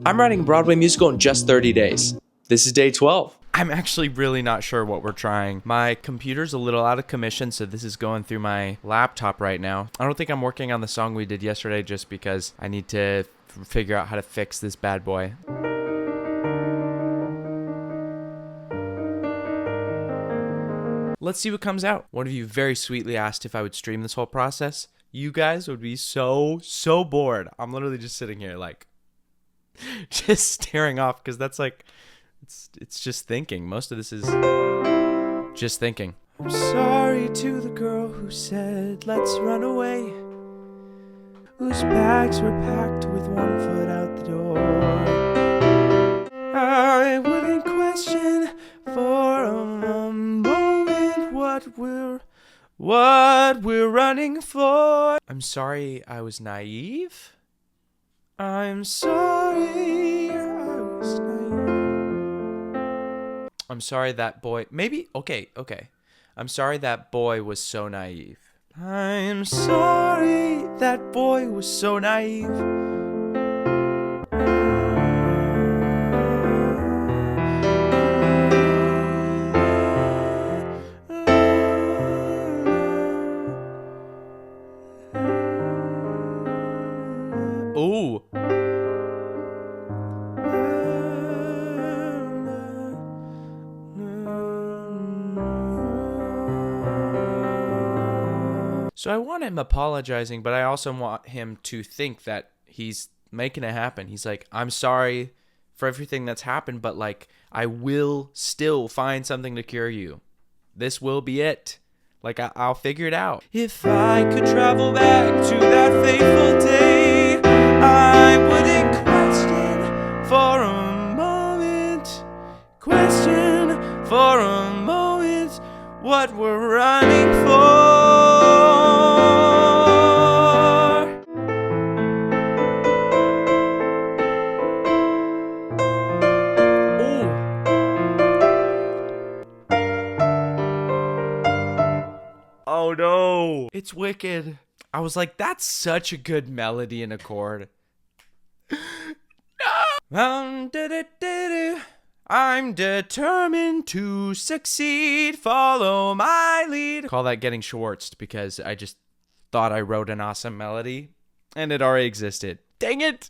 I'm writing a Broadway musical in just 30 days. This is day 12. I'm actually really not sure what we're trying. My computer's a little out of commission, so this is going through my laptop right now. I don't think I'm working on the song we did yesterday just because I need to figure out how to fix this bad boy. Let's see what comes out. One of you very sweetly asked if I would stream this whole process. You guys would be so bored. I'm literally just sitting here like just staring off because that's like it's just thinking. Most of this is just thinking. I'm sorry to the girl who said let's run away, whose bags were packed with one foot out the door. I wouldn't question for a moment what we're running for. I'm sorry I was naive. I'm sorry I was naive. I'm sorry that boy... Maybe... Okay. I'm sorry that boy was so naive. I'm sorry that boy was so naive. Ooh. So I want him apologizing, but I also want him to think that he's making it happen. He's like, I'm sorry for everything that's happened, but like, I will still find something to cure you. This will be it. Like, I'll figure it out. If I could travel back to that fateful day, I wouldn't question for a moment what we're running for. Ooh. Oh no, it's wicked. I was like, that's such a good melody and a chord. No. I'm determined to succeed. Follow my lead. Call that getting Schwartzed because I just thought I wrote an awesome melody and it already existed. Dang it!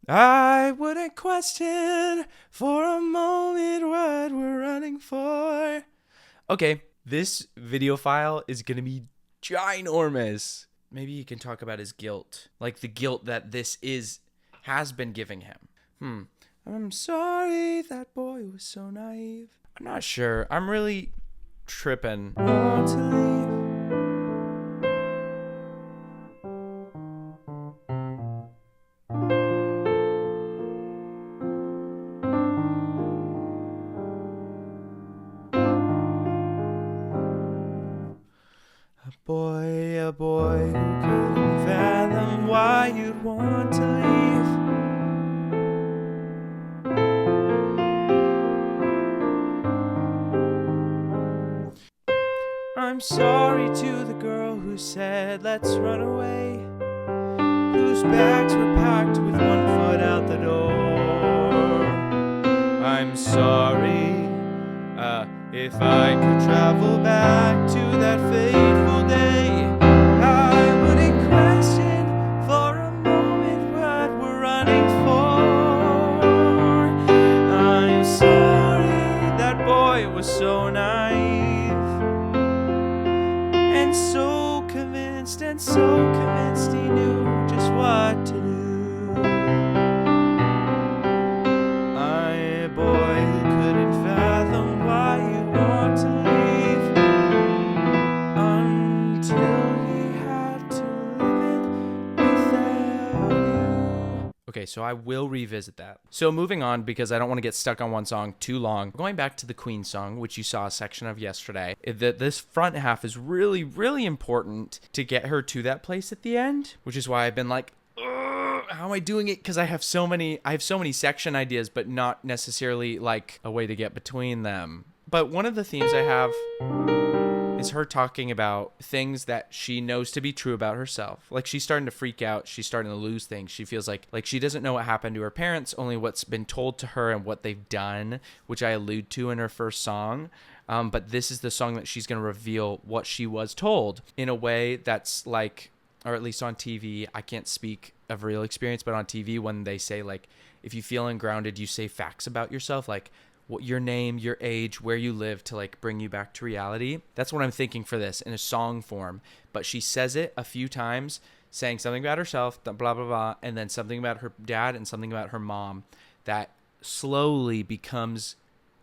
I wouldn't question for a moment what we're running for. Okay, this video file is gonna be ginormous. Maybe he can talk about his guilt, like the guilt that this has been giving him. I'm sorry that boy was so naive. I'm not sure. I'm really tripping. Want to leave. A boy who couldn't fathom why you'd want to leave. I'm sorry to the girl who said let's run away, whose bags were packed with one foot out the door. I'm sorry if I could travel back to that fateful day, I wouldn't question for a moment what we're running for. I'm sorry that boy was so naive and so convinced he knew just what to do. I'm a boy who couldn't fathom why you want to leave until he had to live it without you. Okay, so I will revisit that. So moving on, because I don't want to get stuck on one song too long, going back to the Queen song, which you saw a section of yesterday, this front half is really, really important to get her to that place at the end, which is why I've been like, how am I doing it? Because I have so many section ideas, but not necessarily like a way to get between them. But one of the themes I have is her talking about things that she knows to be true about herself. Like, she's starting to freak out. She's starting to lose things. She feels like she doesn't know what happened to her parents, only what's been told to her and what they've done, which I allude to in her first song. But this is the song that she's going to reveal what she was told in a way that's like, or at least on TV, I can't speak of real experience, but on TV, when they say, like, if you feel ungrounded, you say facts about yourself, like what your name, your age, where you live, to like bring you back to reality. That's what I'm thinking for this in a song form. But she says it a few times, saying something about herself, blah, blah, blah, and then something about her dad and something about her mom that slowly becomes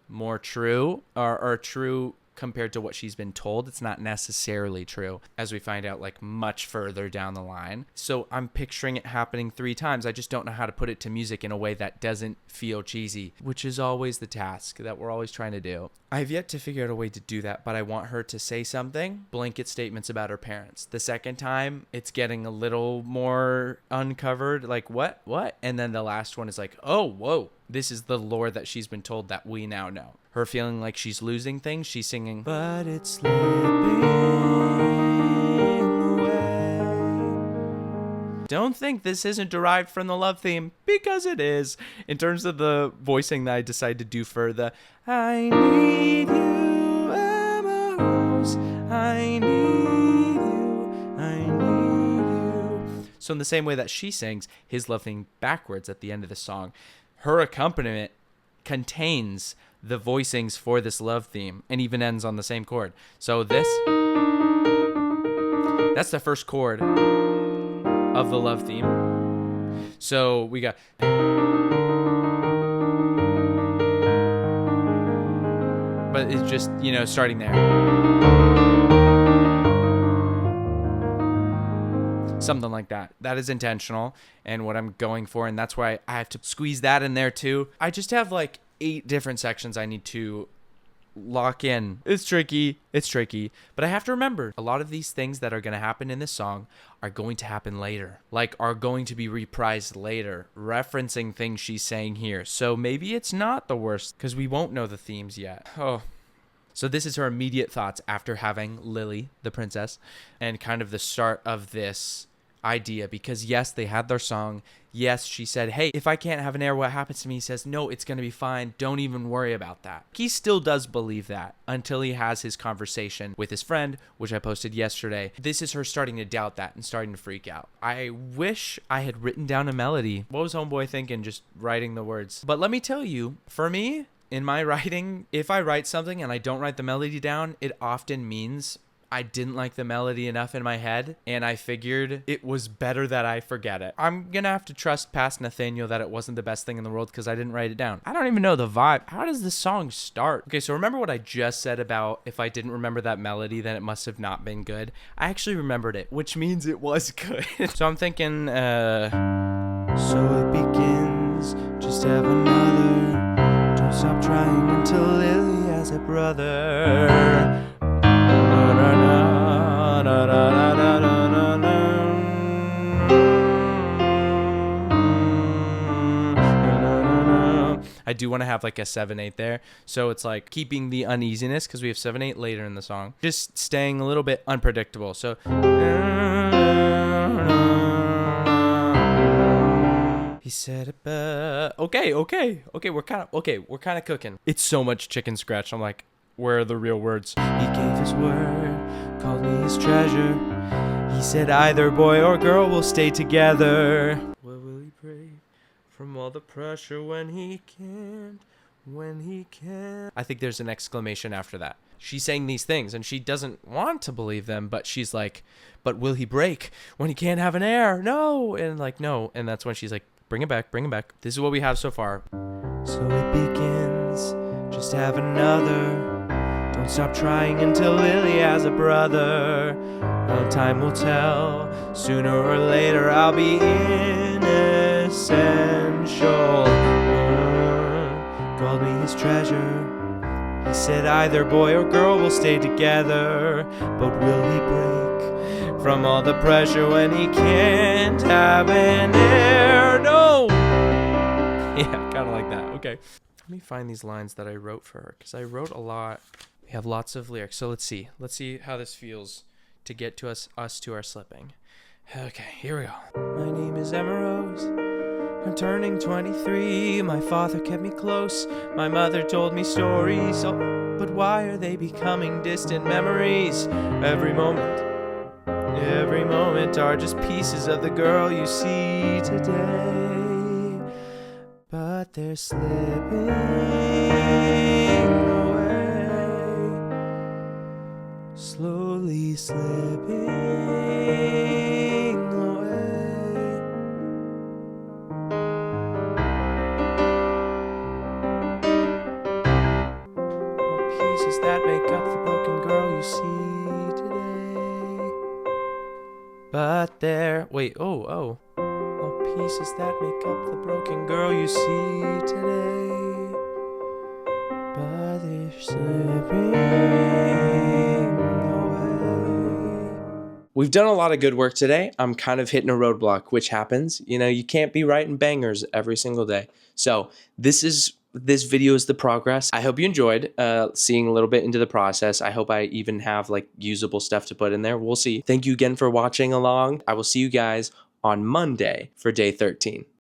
more true or true compared to what she's been told. It's not necessarily true, as we find out like much further down the line. So I'm picturing it happening 3 times. I just don't know how to put it to music in a way that doesn't feel cheesy, which is always the task that we're always trying to do. I've yet to figure out a way to do that, but I want her to say something, blanket statements about her parents. The second time, it's getting a little more uncovered, like what? And then the last one is like, oh, whoa, this is the lore that she's been told that we now know. Her feeling like she's losing things, she's singing, but it's slipping away. Don't think this isn't derived from the love theme, because it is. In terms of the voicing that I decided to do for the I need you, Emma Rose, I need you, I need you. So in the same way that she sings his love theme backwards at the end of the song, her accompaniment contains the voicings for this love theme and even ends on the same chord. So that's the first chord of the love theme. So we got, but it's just, starting there. Something like that. That is intentional and what I'm going for, and that's why I have to squeeze that in there too. I just have like 8 different sections I need to lock in. It's tricky, but I have to remember a lot of these things that are going to happen in this song are going to happen later, like are going to be reprised later, referencing things she's saying here. So maybe it's not the worst because we won't know the themes yet. So this is her immediate thoughts after having Lily, the princess, and kind of the start of this idea, because yes, they had their song. Yes, she said, hey, if I can't have an heir, what happens to me? He says, no, it's going to be fine. Don't even worry about that. He still does believe that until he has his conversation with his friend, which I posted yesterday. This is her starting to doubt that and starting to freak out. I wish I had written down a melody. What was Homeboy thinking just writing the words? But let me tell you, for me, in my writing, if I write something and I don't write the melody down, it often means I didn't like the melody enough in my head, and I figured it was better that I forget it. I'm gonna have to trust past Nathaniel that it wasn't the best thing in the world because I didn't write it down. I don't even know the vibe. How does this song start? Okay, so remember what I just said about if I didn't remember that melody, then it must have not been good. I actually remembered it, which means it was good. So I'm thinking, so it begins, just have another. Don't stop trying until Lily has a brother. I do want to have like a 7/8 there, so it's like keeping the uneasiness because we have 7/8 later in the song, just staying a little bit unpredictable. So he said, okay, we're kind of cooking. It's so much chicken scratch. I'm like, where are the real words? He gave his word, called me his treasure. He said either boy or girl will stay together. What will he pray from all the pressure when he can't? I think there's an exclamation after that. She's saying these things and she doesn't want to believe them, but she's like, but will he break when he can't have an heir? No. And like, no. And that's when she's like, bring it back. This is what we have so far. So it begins, just have another. Don't stop trying until Lily has a brother. Well, time will tell. Sooner or later I'll be inessential. Called me his treasure. He said either boy or girl will stay together. But will he break from all the pressure when he can't have an heir? No! Yeah, kind of like that. Okay. Let me find these lines that I wrote for her, because I wrote a lot We have lots of lyrics. So let's see. Let's see how this feels to get to us to our slipping. Okay, here we go. My name is Emma Rose. I'm turning 23. My father kept me close. My mother told me stories. Oh, but why are they becoming distant memories? Every moment are just pieces of the girl you see today. But they're slipping away, slowly slipping away. All pieces that make up the broken girl you see today. But they're, all pieces that make up the broken girl you see today. But they're slipping away. We've done a lot of good work today. I'm kind of hitting a roadblock, which happens. You know, you can't be writing bangers every single day. So this video is the progress. I hope you enjoyed seeing a little bit into the process. I hope I even have like usable stuff to put in there. We'll see. Thank you again for watching along. I will see you guys on Monday for day 13.